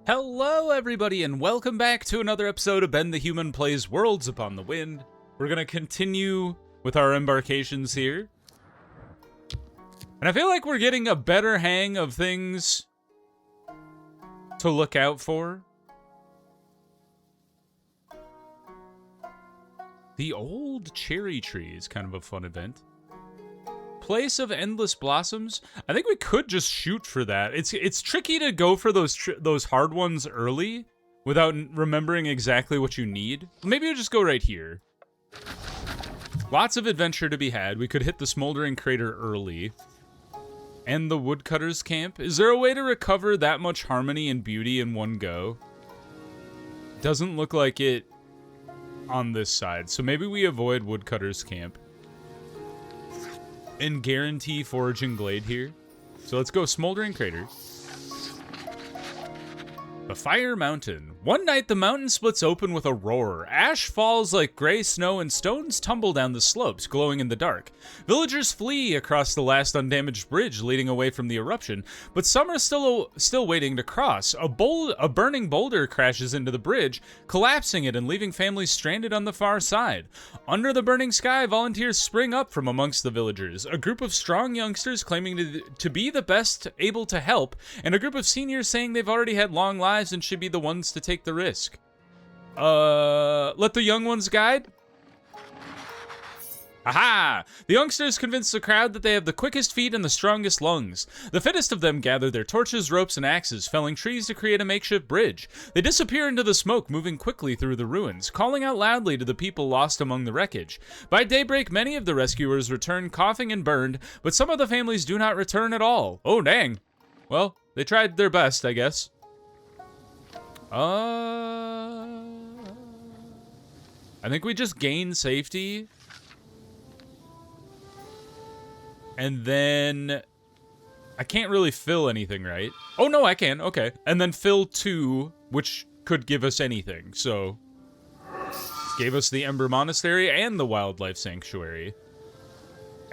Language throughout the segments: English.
Hello everybody and welcome back to another episode of Ben the Human Plays Worlds Upon the Wind. We're gonna continue with our embarkations here. And I feel like we're getting a better hang of things to look out for. The Old Cherry Tree is kind of a fun event. Place of Endless Blossoms. I think we could just shoot for that. It's tricky to go for those hard ones early without remembering exactly what you need. Maybe we'll just go right here. Lots of adventure to be had. We could hit the Smoldering Crater early. And the Woodcutter's Camp. Is there a way to recover that much harmony and beauty in one go? Doesn't look like it on this side. So maybe we avoid Woodcutter's Camp. And guarantee Foraging Glade here. So let's go Smoldering Crater. The Fire Mountain. One night the mountain splits open with a roar. Ash falls like gray snow and stones tumble down the slopes, glowing in the dark. Villagers flee across the last undamaged bridge leading away from the eruption, but some are still waiting to cross. A burning boulder crashes into the bridge, collapsing it and leaving families stranded on the far side. Under the burning sky, volunteers spring up from amongst the villagers, a group of strong youngsters claiming to be the best able to help, and a group of seniors saying they've already had long lives and should be the ones to take the risk. Let the young ones guide? Aha! The youngsters convince the crowd that they have the quickest feet and the strongest lungs. The fittest of them gather their torches, ropes, and axes, felling trees to create a makeshift bridge. They disappear into the smoke, moving quickly through the ruins, calling out loudly to the people lost among the wreckage. By daybreak, many of the rescuers return coughing and burned, but some of the families do not return at all. Oh, dang. Well, they tried their best, I guess. I think we just gain safety. And then I can't really fill anything, right? Oh, no, I can. Okay. And then fill 2, which could give us anything. So gave us the Ember Monastery and the Wildlife Sanctuary.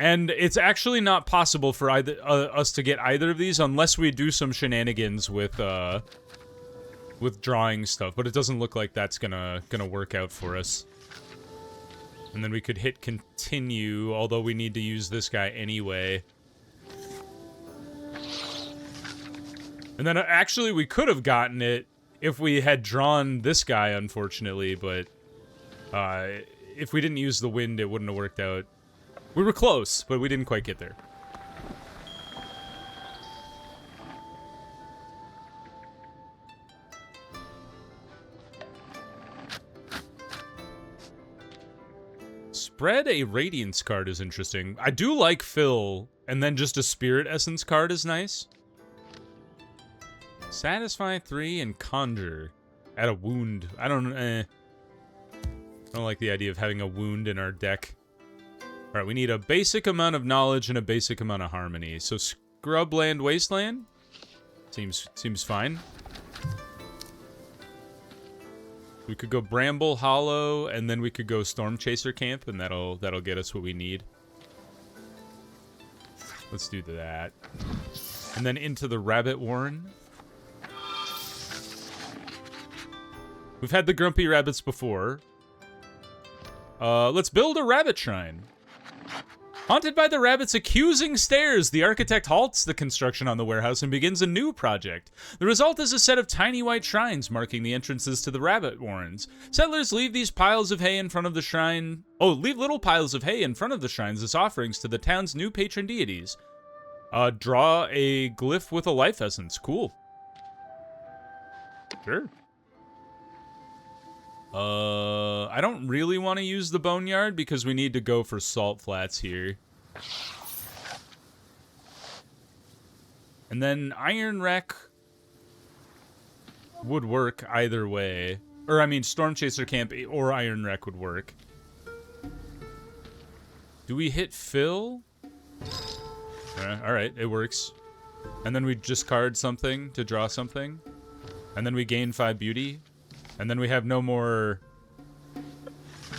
And it's actually not possible for either us to get either of these unless we do some shenanigans with drawing stuff, but it doesn't look like that's gonna work out for us. And then we could hit continue, although we need to use this guy anyway. And then actually we could have gotten it if we had drawn this guy, unfortunately, but if we didn't use the wind, it wouldn't have worked out. We were close, but we didn't quite get there. Spread a Radiance card is interesting. I do like Fill, and then just a Spirit Essence card is nice. Satisfy 3 and Conjure. Add a wound. I don't like the idea of having a wound in our deck. Alright, we need a basic amount of knowledge and a basic amount of harmony. So Scrubland Wasteland? Seems fine. We could go Bramble Hollow, and then we could go Storm Chaser Camp, and that'll get us what we need. Let's do that. And then into the Rabbit Warren. We've had the Grumpy Rabbits before. Let's build a Rabbit Shrine. Haunted by the rabbit's accusing stares, the architect halts the construction on the warehouse and begins a new project. The result is a set of tiny white shrines marking the entrances to the rabbit warrens. Settlers leave these piles of hay in front of the shrine. Leave little piles of hay in front of the shrines as offerings to the town's new patron deities. Draw a glyph with a life essence. Cool. Sure. I don't really want to use the Boneyard because we need to go for Salt Flats here. And then Iron Wreck would work either way. Or, I mean, Storm Chaser Camp or Iron Wreck would work. Do we hit Fill? Alright, it works. And then we discard something to draw something. And then we gain 5 beauty. And then we have no more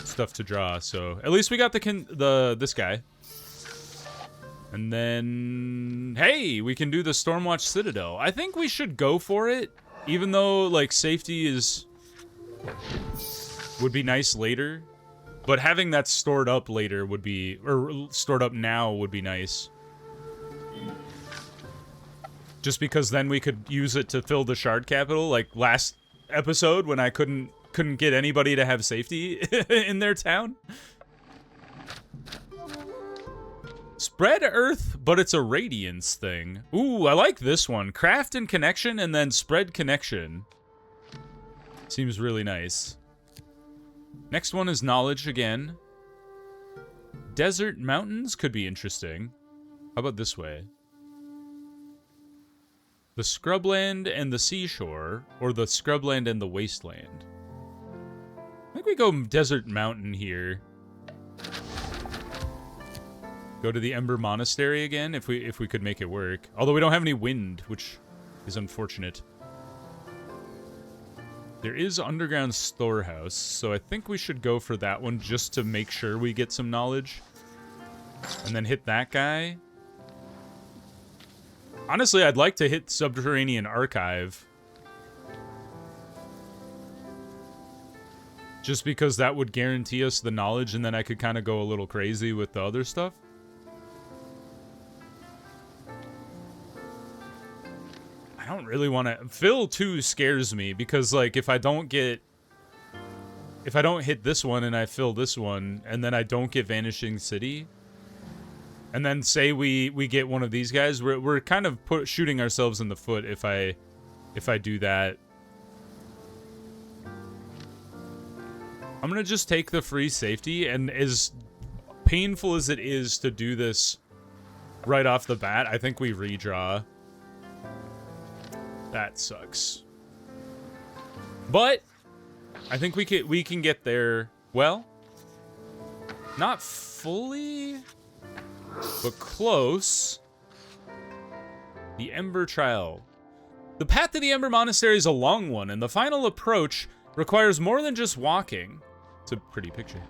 stuff to draw, so at least we got this guy. And then, hey, we can do the Stormwatch Citadel. I think we should go for it. even though, like, safety would be nice later, but having that stored up later would be, or stored up now would be nice. Just because then we could use it to fill the shard capital, like last episode when I couldn't get anybody to have safety in their town. Spread earth, but it's a radiance thing. Ooh, I like this one. Craft and connection, and then spread connection. Seems really nice. Next one is knowledge again. Desert mountains could be interesting. How about this way? The scrubland and the seashore, or the scrubland and the wasteland. I think we go desert mountain here. Go to the Ember Monastery again, if we could make it work. Although we don't have any wind, which is unfortunate. There is underground storehouse, so I think we should go for that one just to make sure we get some knowledge. And then hit that guy. Honestly, I'd like to hit Subterranean Archive. Just because that would guarantee us the knowledge, and then I could kind of go a little crazy with the other stuff. I don't really want to... Fill 2 scares me, because, like, if I don't hit this one and I fill this one, and then I don't get Vanishing City, and then say we get one of these guys, we're kind of shooting ourselves in the foot if I do that. I'm gonna just take the free safety, and as painful as it is to do this right off the bat, I think we redraw. That sucks. But I think we can get there. Well, not fully, but close. The Ember Trial. The path to the Ember Monastery is a long one, and the final approach requires more than just walking. It's a pretty picture.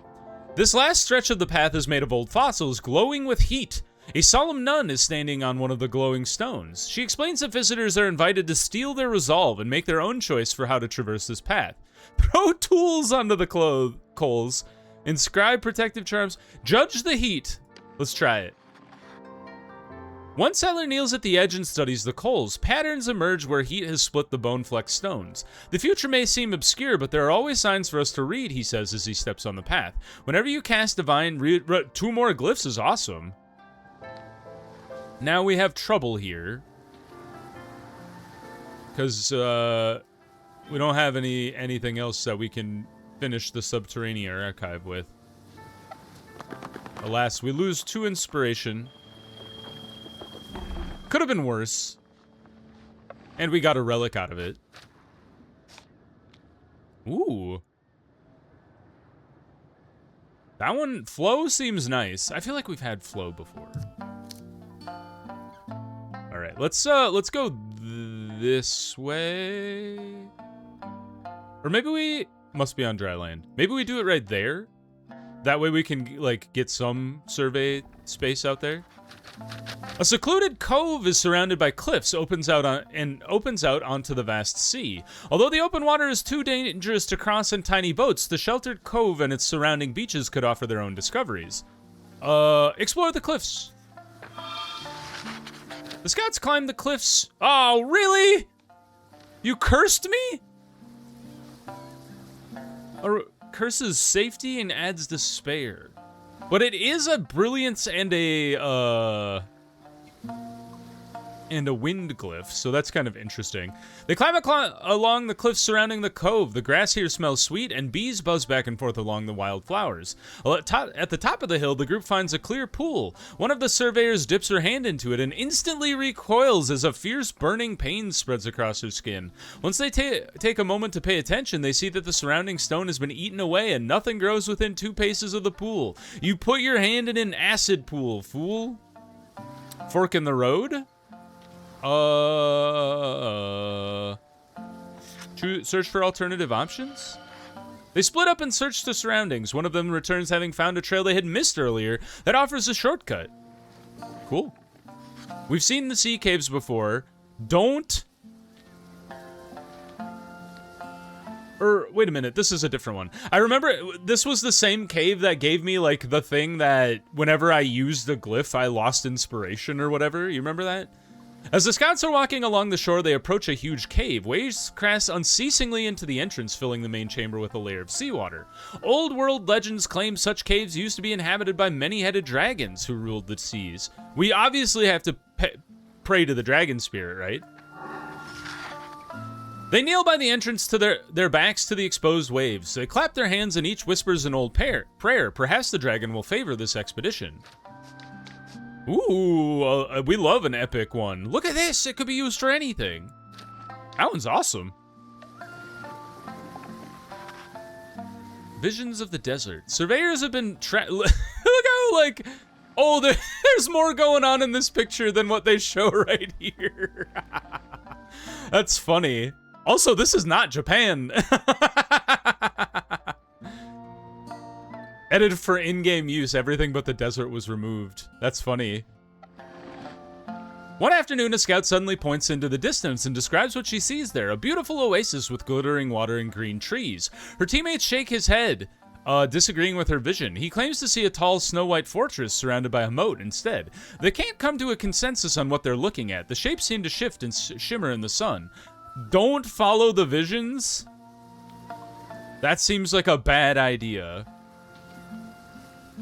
This last stretch of the path is made of old fossils, glowing with heat. A solemn nun is standing on one of the glowing stones. She explains that visitors are invited to steel their resolve and make their own choice for how to traverse this path. Throw tools onto the coals. Inscribe protective charms. Judge the heat. Let's try it. One settler kneels at the edge and studies the coals. Patterns emerge where heat has split the bone-flecked stones. The future may seem obscure, but there are always signs for us to read, he says as he steps on the path. Whenever you cast divine, 2 more glyphs is awesome. Now we have trouble here. Because, we don't have anything else that we can finish the Subterranean Archive with. Alas, we lose 2 inspiration. Could have been worse. And we got a relic out of it. Ooh. That one, flow seems nice. I feel like we've had flow before. All right, let's go this way. Or maybe we must be on dry land. Maybe we do it right there. That way we can, like, get some survey space out there. A secluded cove is surrounded by cliffs, opens out onto the vast sea. Although the open water is too dangerous to cross in tiny boats, the sheltered cove and its surrounding beaches could offer their own discoveries. Explore the cliffs. The scouts climbed the cliffs. Oh, really? You cursed me? Curses safety and adds despair. But it is a brilliance and a wind glyph, so that's kind of interesting. They climb along the cliffs surrounding the cove. The grass here smells sweet, and bees buzz back and forth along the wild flowers. At the top of the hill, the group finds a clear pool. One of the surveyors dips her hand into it and instantly recoils as a fierce burning pain spreads across her skin. Once they take a moment to pay attention, they see that the surrounding stone has been eaten away and nothing grows within 2 paces of the pool. You put your hand in an acid pool, fool. Fork in the road? Search for alternative options? They split up and search the surroundings. One of them returns having found a trail they had missed earlier that offers a shortcut. Cool. We've seen the sea caves before. Don't Or, wait a minute, this is a different one. I remember this was the same cave that gave me, like, the thing that whenever I used the glyph, I lost inspiration or whatever. You remember that? As the scouts are walking along the shore, they approach a huge cave. Waves crash unceasingly into the entrance, filling the main chamber with a layer of seawater. Old world legends claim such caves used to be inhabited by many-headed dragons who ruled the seas. We obviously have to pray to the dragon spirit, right? They kneel by the entrance to their backs to the exposed waves. They clap their hands and each whispers an old prayer. Perhaps the dragon will favor this expedition. Ooh, we love an epic one. Look at this, it could be used for anything. That one's awesome. Visions of the desert. Surveyors have been look how, like, oh, there's more going on in this picture than what they show right here. That's funny. Also, this is not Japan. Edited for in-game use, everything but the desert was removed. That's funny. One afternoon, a scout suddenly points into the distance and describes what she sees there, a beautiful oasis with glittering water and green trees. Her teammates shake his head, disagreeing with her vision. He claims to see a tall, snow-white fortress surrounded by a moat instead. They can't come to a consensus on what they're looking at. The shapes seem to shift and shimmer in the sun. Don't follow the visions? That seems like a bad idea.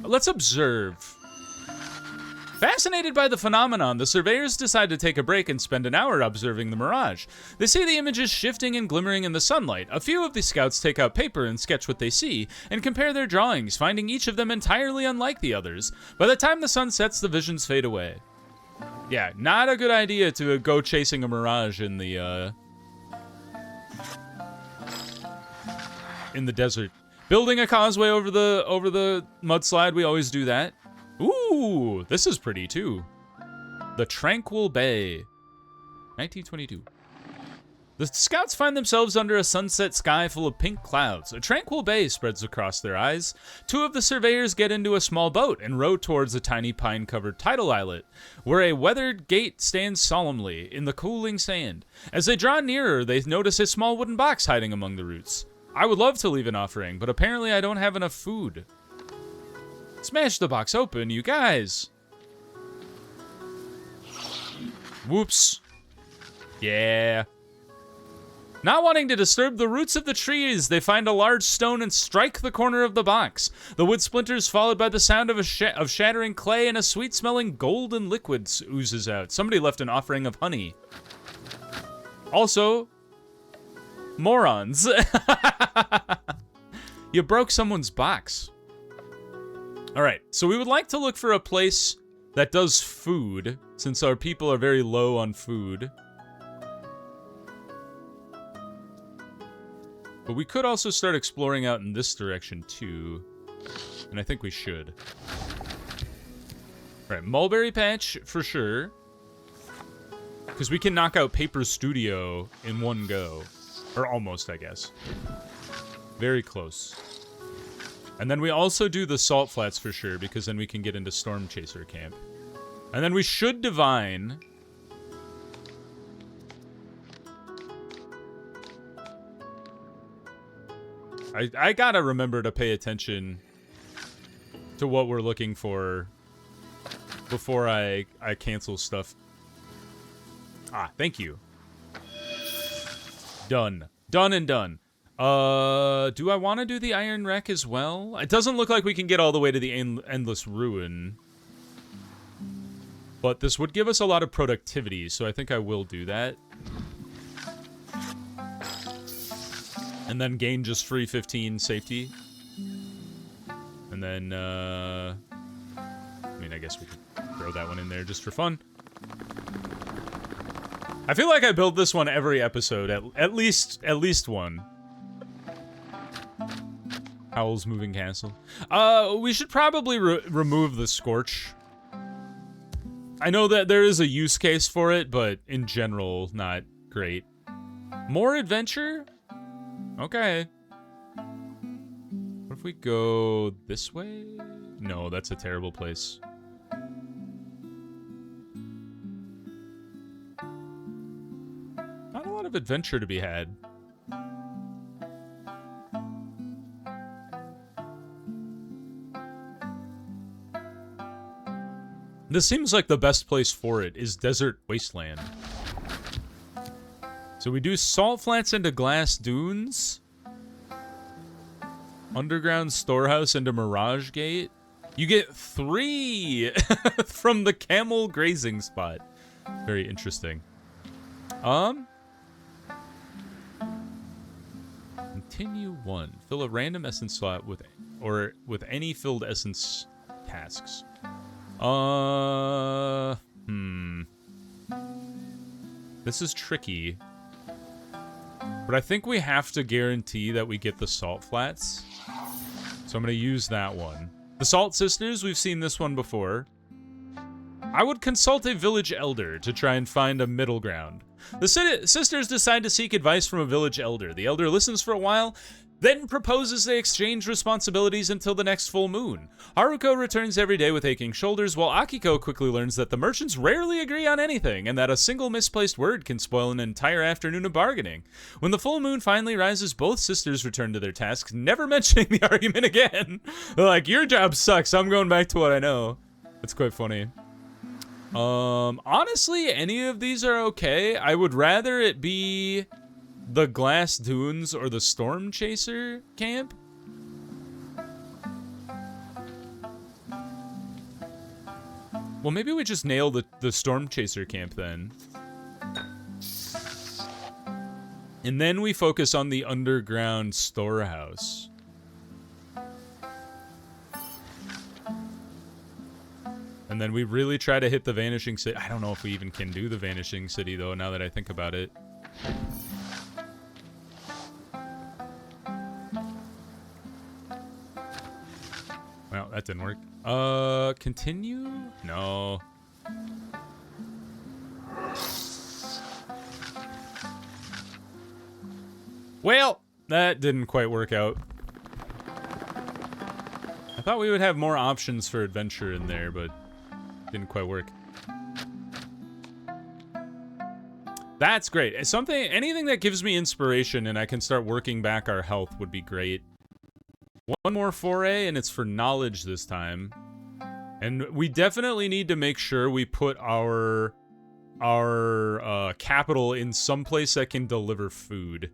Let's observe. Fascinated by the phenomenon, the surveyors decide to take a break and spend an hour observing the mirage. They see the images shifting and glimmering in the sunlight. A few of the scouts take out paper and sketch what they see, and compare their drawings, finding each of them entirely unlike the others. By the time the sun sets, the visions fade away. Yeah, not a good idea to go chasing a mirage in the desert. Building a causeway over the mudslide, we always do that. Ooh, this is pretty too. The Tranquil Bay, 1922. The scouts find themselves under a sunset sky full of pink clouds. A tranquil bay spreads across their eyes. Two of the surveyors get into a small boat and row towards a tiny pine-covered tidal islet, where a weathered gate stands solemnly in the cooling sand. As they draw nearer, they notice a small wooden box hiding among the roots. I would love to leave an offering, but apparently I don't have enough food. Smash the box open, you guys! Whoops. Yeah. Not wanting to disturb the roots of the trees, they find a large stone and strike the corner of the box. The wood splinters, followed by the sound of shattering clay, and a sweet-smelling golden liquid oozes out. Somebody left an offering of honey. Also, morons. You broke someone's box. All right, so we would like to look for a place that does food, since our people are very low on food. But we could also start exploring out in this direction too, and I think we should. All right, mulberry patch for sure, because we can knock out Paper Studio in one go. Or almost, I guess. Very close. And then we also do the salt flats for sure, because then we can get into Storm Chaser Camp. And then we should divine. I gotta remember to pay attention to what we're looking for before I cancel stuff. Ah, thank you. Done. Done and done. Do I want to do the Iron Wreck as well? It doesn't look like we can get all the way to the Endless Ruin. But this would give us a lot of productivity, so I think I will do that. And then gain just free 15 safety. And then, I mean, I guess we could throw that one in there just for fun. I feel like I build this one every episode, at least one. Howl's Moving Castle. We should probably remove the Scorch. I know that there is a use case for it, but in general, not great. More adventure? Okay. What if we go this way? No, that's a terrible place. Not a lot of adventure to be had. This seems like the best place for it is Desert Wasteland. So we do salt flats into glass dunes. Underground storehouse into Mirage Gate. You get 3 from the camel grazing spot. Very interesting. Continue 1. Fill a random essence slot with any filled essence tasks. This is tricky. But I think we have to guarantee that we get the salt flats. So I'm going to use that one. The Salt Sisters, we've seen this one before. I would consult a village elder to try and find a middle ground. The sisters decide to seek advice from a village elder. The elder listens for a while, then proposes they exchange responsibilities until the next full moon. Haruko returns every day with aching shoulders, while Akiko quickly learns that the merchants rarely agree on anything, and that a single misplaced word can spoil an entire afternoon of bargaining. When the full moon finally rises, both sisters return to their tasks, never mentioning the argument again. They're like, your job sucks, I'm going back to what I know. That's quite funny. Honestly, any of these are okay. I would rather it be the Glass Dunes or the Storm Chaser camp. Well, maybe we just nail the Storm Chaser camp then. And then we focus on the underground storehouse. And then we really try to hit the Vanishing City. I don't know if we even can do the Vanishing City, though, now that I think about it. Well, that didn't work. Continue? No. Well, that didn't quite work out. I thought we would have more options for adventure in there, but didn't quite work. That's great. Anything that gives me inspiration and I can start working back our health would be great. One more foray, and it's for knowledge this time. And we definitely need to make sure we put our capital in some place that can deliver food.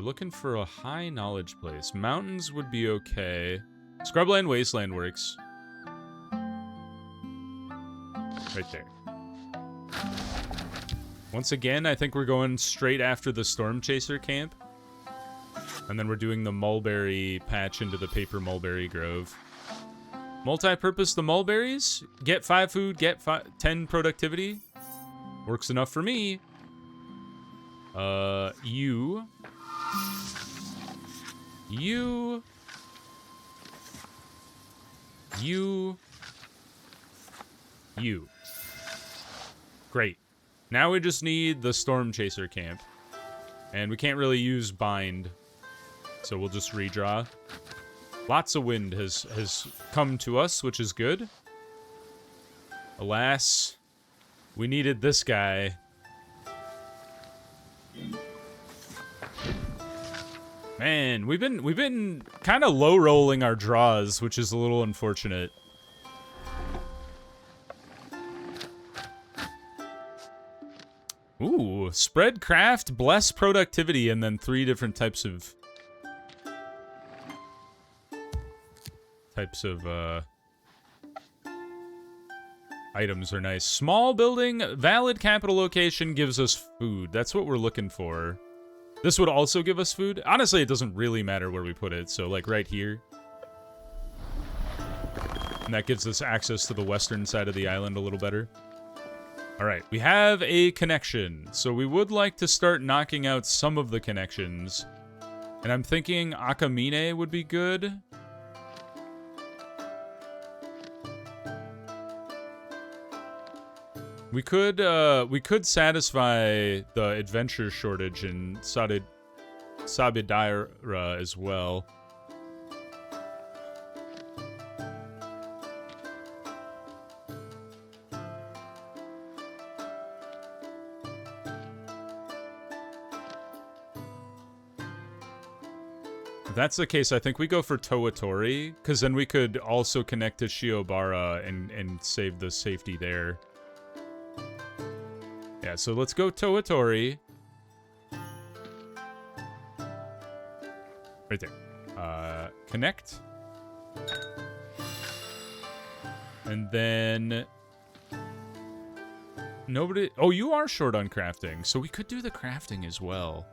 Looking for a high knowledge place. Mountains would be okay. Scrubland Wasteland works. Right there. Once again, I think we're going straight after the Storm Chaser camp. And then we're doing the mulberry patch into the paper mulberry grove. Multi-purpose the mulberries. Get 5 food, get 10 productivity. Works enough for me. You. Great. Now we just need the Storm Chaser camp. And we can't really use bind. So we'll just redraw. Lots of wind has come to us, which is good. Alas, we needed this guy. Man, we've been kind of low rolling our draws, which is a little unfortunate. Ooh, spread craft, bless productivity, and then 3 different types of items are nice. Small building, valid capital location gives us food. That's what we're looking for. This would also give us food. Honestly, it doesn't really matter where we put it. So, like, right here. And that gives us access to the western side of the island a little better. All right, we have a connection. So we would like to start knocking out some of the connections. And I'm thinking Akamine would be good. We could satisfy the adventure shortage in Sabidira as well. If that's the case, I think we go for Towatori, because then we could also connect to Shiobara and save the safety there. Yeah, so let's go Towatori. Right there. Connect. And then... Nobody... Oh, you are short on crafting, so we could do the crafting as well.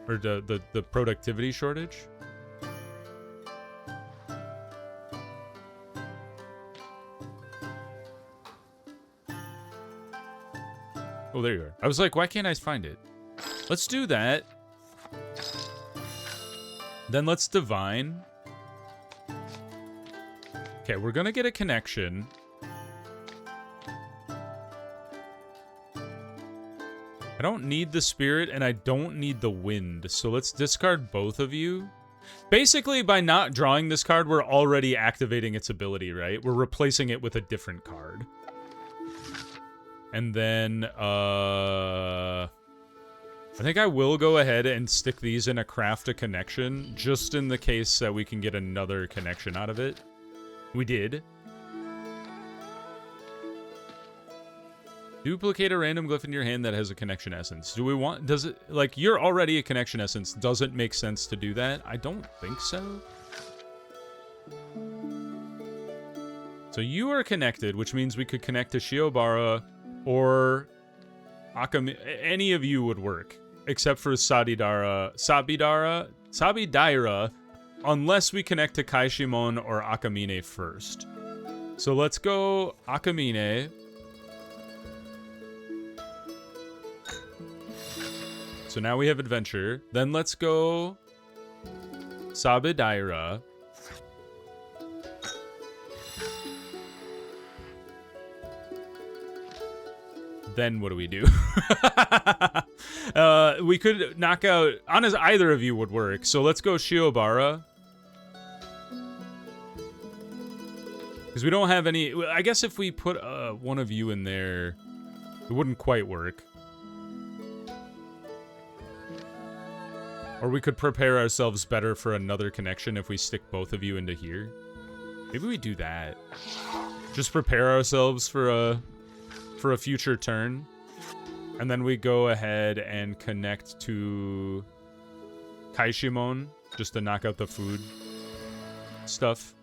Or the productivity shortage. Oh, there you are. I was like, why can't I find it? Let's do that. Then let's divine. Okay, we're gonna get a connection. I don't need the spirit, and I don't need the wind, so let's discard both of you. Basically, by not drawing this card, we're already activating its ability, right? We're replacing it with a different card. And then, I think I will go ahead and stick these in a craft a connection, just in the case that we can get another connection out of it. We did. Duplicate a random glyph in your hand that has a connection essence. Do we want... Does it... Like, you're already a connection essence. Does it make sense to do that? I don't think so. So you are connected, which means we could connect to Shiobara or Akami... Any of you would work. Except for Sabidara, unless we connect to Kaishimon or Akamine first. So let's go Akamine. So now we have adventure. Then let's go Sabidara. Then what do we do? We could knock out... Honest, either of you would work. So let's go Shiobara. Because we don't have any... I guess if we put one of you in there, it wouldn't quite work. Or we could prepare ourselves better for another connection if we stick both of you into here. Maybe we do that. Just prepare ourselves for a future turn. And then we go ahead and connect to Kaishimon, just to knock out the food stuff.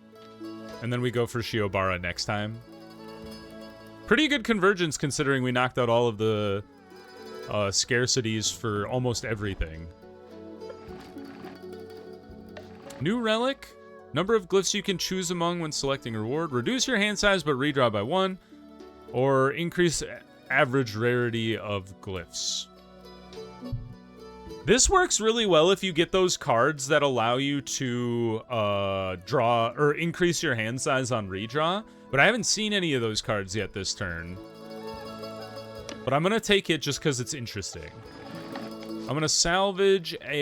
And then we go for Shiobara next time. Pretty good convergence considering we knocked out all of the scarcities for almost everything. New relic. Number of glyphs you can choose among when selecting reward. Reduce your hand size but redraw by 1. Or increase average rarity of glyphs. This works really well if you get those cards that allow you to draw or increase your hand size on redraw. But I haven't seen any of those cards yet this turn. But I'm going to take it just because it's interesting. I'm going to salvage a...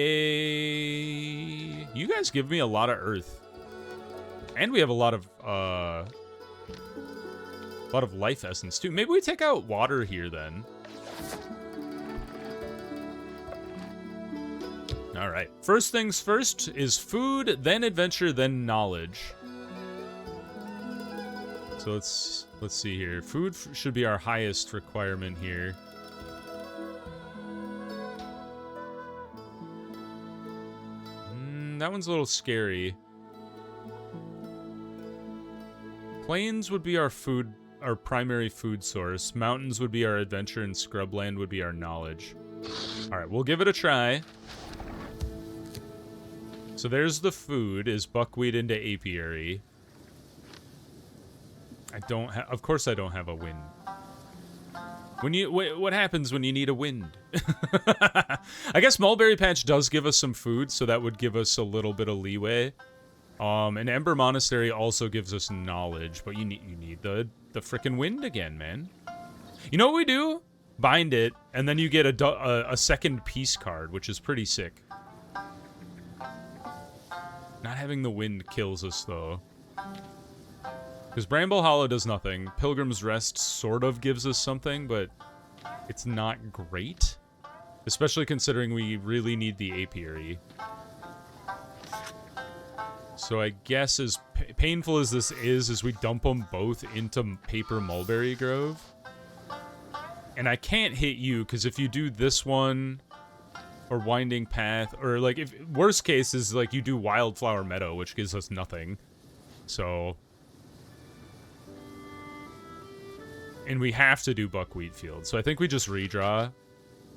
You guys give me a lot of earth. And we have a lot of life essence, too. Maybe we take out water here, then. All right. First things first is food, then adventure, then knowledge. So let's see here. Food should be our highest requirement here. That one's a little scary. Plains would be our food, our primary food source. Mountains would be our adventure, and scrubland would be our knowledge. All right, we'll give it a try. So there's the food. Is buckwheat into apiary? I don't have. Of course, I don't have a wind. When you what happens when you need a wind? I guess Mulberry Patch does give us some food, so that would give us a little bit of leeway. And Ember Monastery also gives us knowledge, but you need the frickin' wind again, man. You know what we do? Bind it, and then you get a second peace card, which is pretty sick. Not having the wind kills us, though. Because Bramble Hollow does nothing. Pilgrim's Rest sort of gives us something, but it's not great. Especially considering we really need the apiary. So I guess as painful as this is we dump them both into Paper Mulberry Grove. And I can't hit you, because if you do this one, or Winding Path, or like, if worst case is like you do Wildflower Meadow, which gives us nothing. So... And we have to do Buckwheat Field, so I think we just redraw.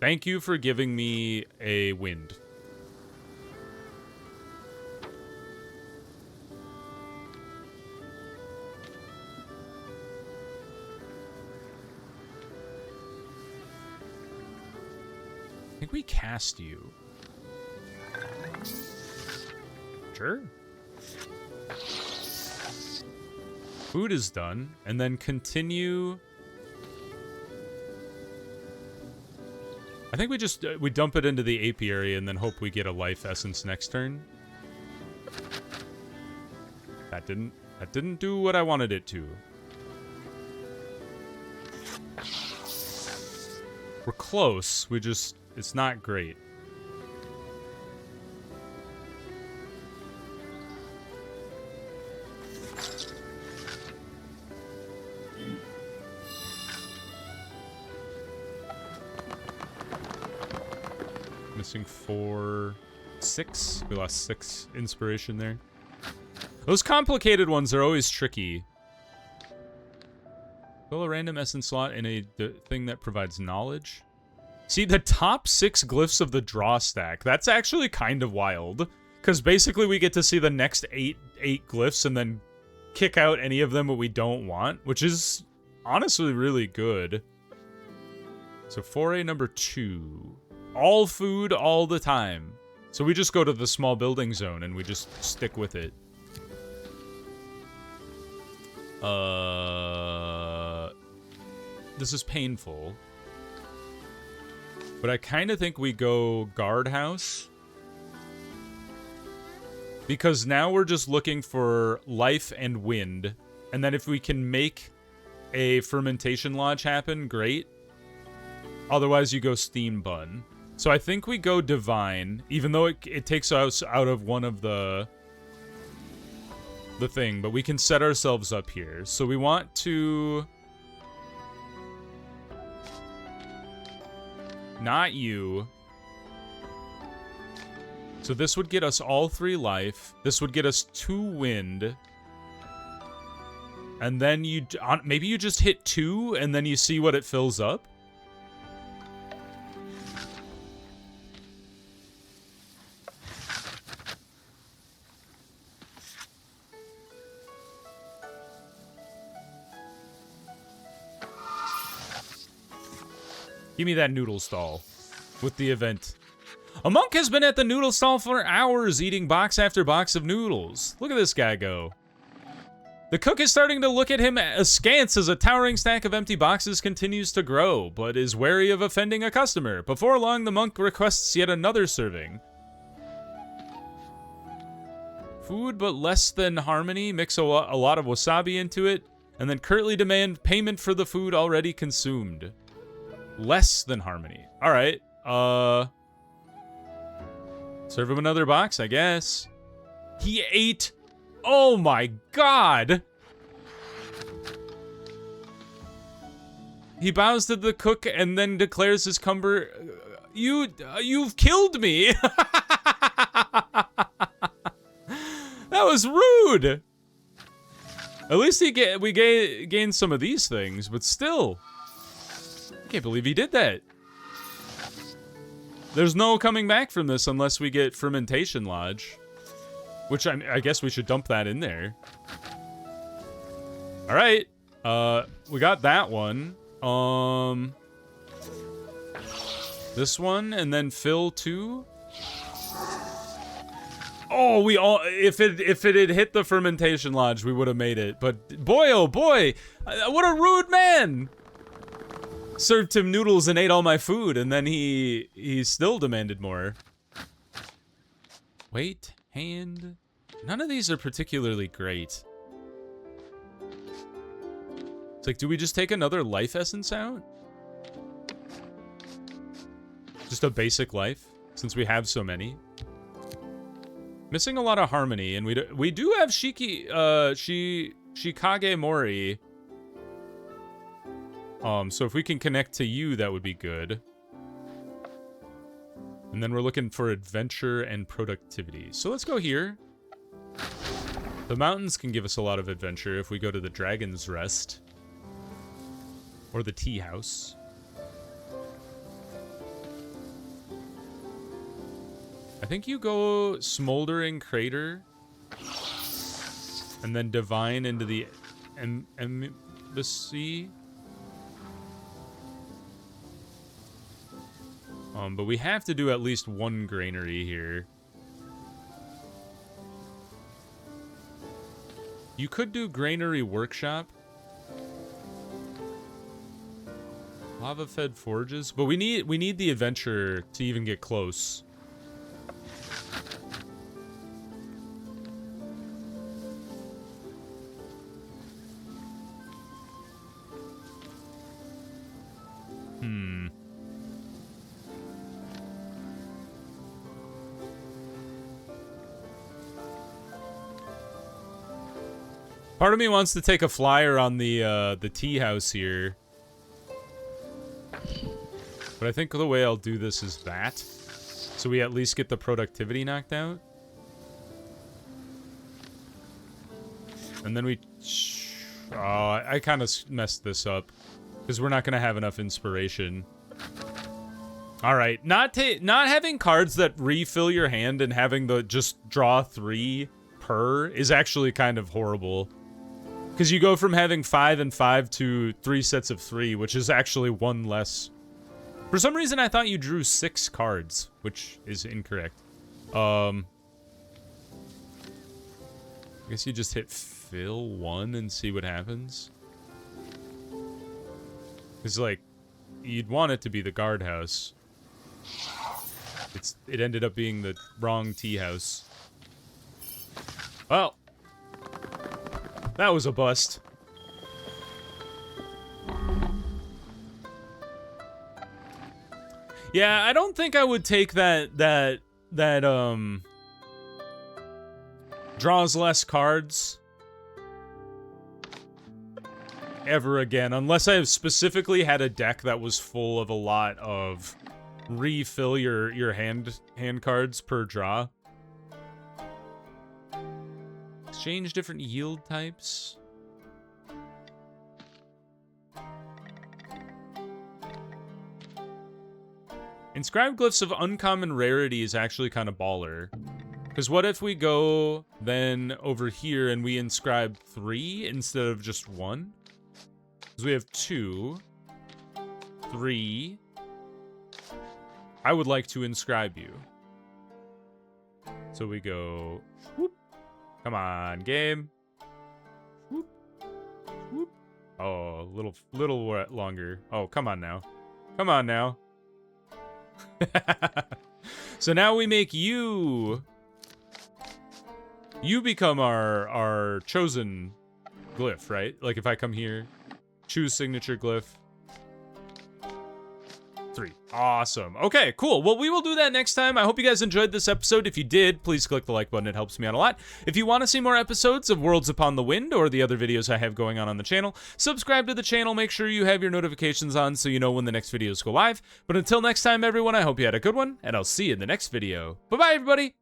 Thank you for giving me a wind. I think we cast you. Sure. Food is done, and then continue. I think we just we dump it into the apiary and then hope we get a life essence next turn. That didn't do what I wanted it to. We're close. It's not great. Missing 4, 6. We lost 6 inspiration there. Those complicated ones are always tricky. Fill a random essence slot in a thing that provides knowledge. See, the top 6 glyphs of the draw stack, that's actually kind of wild. Because basically we get to see the next 8 glyphs and then kick out any of them that we don't want, which is honestly really good. So foray number 2. All food all the time. So we just go to the small building zone and we just stick with it. This is painful. But I kind of think we go guardhouse. Because now we're just looking for life and wind. And then if we can make a fermentation lodge happen, great. Otherwise you go steam bun. So I think we go divine, even though it takes us out of one of the thing, but we can set ourselves up here. So we want to... Not you. So this would get us all 3 life. This would get us 2 wind. And then you... Maybe you just hit 2 and then you see what it fills up? Give me that noodle stall with the event. A monk has been at the noodle stall for hours eating box after box of noodles. Look at this guy go. The cook is starting to look at him askance as a towering stack of empty boxes continues to grow, but is wary of offending a customer. Before long, the monk requests yet another serving. Food, but less than harmony. Mix a lot of wasabi into it, and then curtly demand payment for the food already consumed. Less than harmony. Alright. Serve him another box, I guess. He ate... Oh my god! He bows to the cook and then declares his cumber... You've killed me! That was rude! At least we gained some of these things, but still... I can't believe he did that. There's no coming back from this unless we get Fermentation Lodge. Which I guess we should dump that in there. Alright. We got that one. This one, and then fill 2. Oh, if it had hit the Fermentation Lodge, we would have made it. But boy, oh boy, what a rude man! Served him noodles and ate all my food, and then he still demanded more. Wait, hand. None of these are particularly great. It's like, do we just take another life essence out? Just a basic life, since we have so many. Missing a lot of harmony, and we do have Shikage Mori. So if we can connect to you, that would be good. And then we're looking for adventure and productivity. So let's go here. The mountains can give us a lot of adventure if we go to the Dragon's Rest. Or the tea house. I think you go Smoldering Crater. And then Divine into the Embassy. But we have to do at least one granary here. You could do Granary Workshop. Lava-fed forges. But we need the adventure to even get close. Part of me wants to take a flyer on the tea house here. But I think the way I'll do this is that. So we at least get the productivity knocked out. And then we... I kind of messed this up. Because we're not going to have enough inspiration. Alright, not having cards that refill your hand and having the just draw 3 per is actually kind of horrible. Because you go from having 5 and 5 to 3 sets of 3, which is actually 1 less. For some reason, I thought you drew 6 cards, which is incorrect. I guess you just hit fill 1 and see what happens. It's like, you'd want it to be the guardhouse. It ended up being the wrong tea house. Well. That was a bust. Yeah, I don't think I would take that draws less cards ever again, unless I specifically had a deck that was full of a lot of refill your hand cards per draw. Exchange different yield types. Inscribed glyphs of uncommon rarity is actually kind of baller. Because what if we go then over here and we inscribe 3 instead of just 1? Because we have 2, 3. I would like to inscribe you. So we go... Whoop. Come on, game. Whoop. Whoop. Oh, a little longer. Oh, come on now. Come on now. So now we make you. You become our chosen glyph, right? Like if I come here, choose signature glyph. 3. Awesome. Okay, cool. Well, we will do that next time. I hope you guys enjoyed this episode. If you did, please click the like button. It helps me out a lot. If you want to see more episodes of Worlds Upon the Wind or the other videos I have going on the channel, subscribe to the channel. Make sure you have your notifications on so you know when the next videos go live. But until next time, everyone, I hope you had a good one, and I'll see you in the next video. Bye-bye, everybody.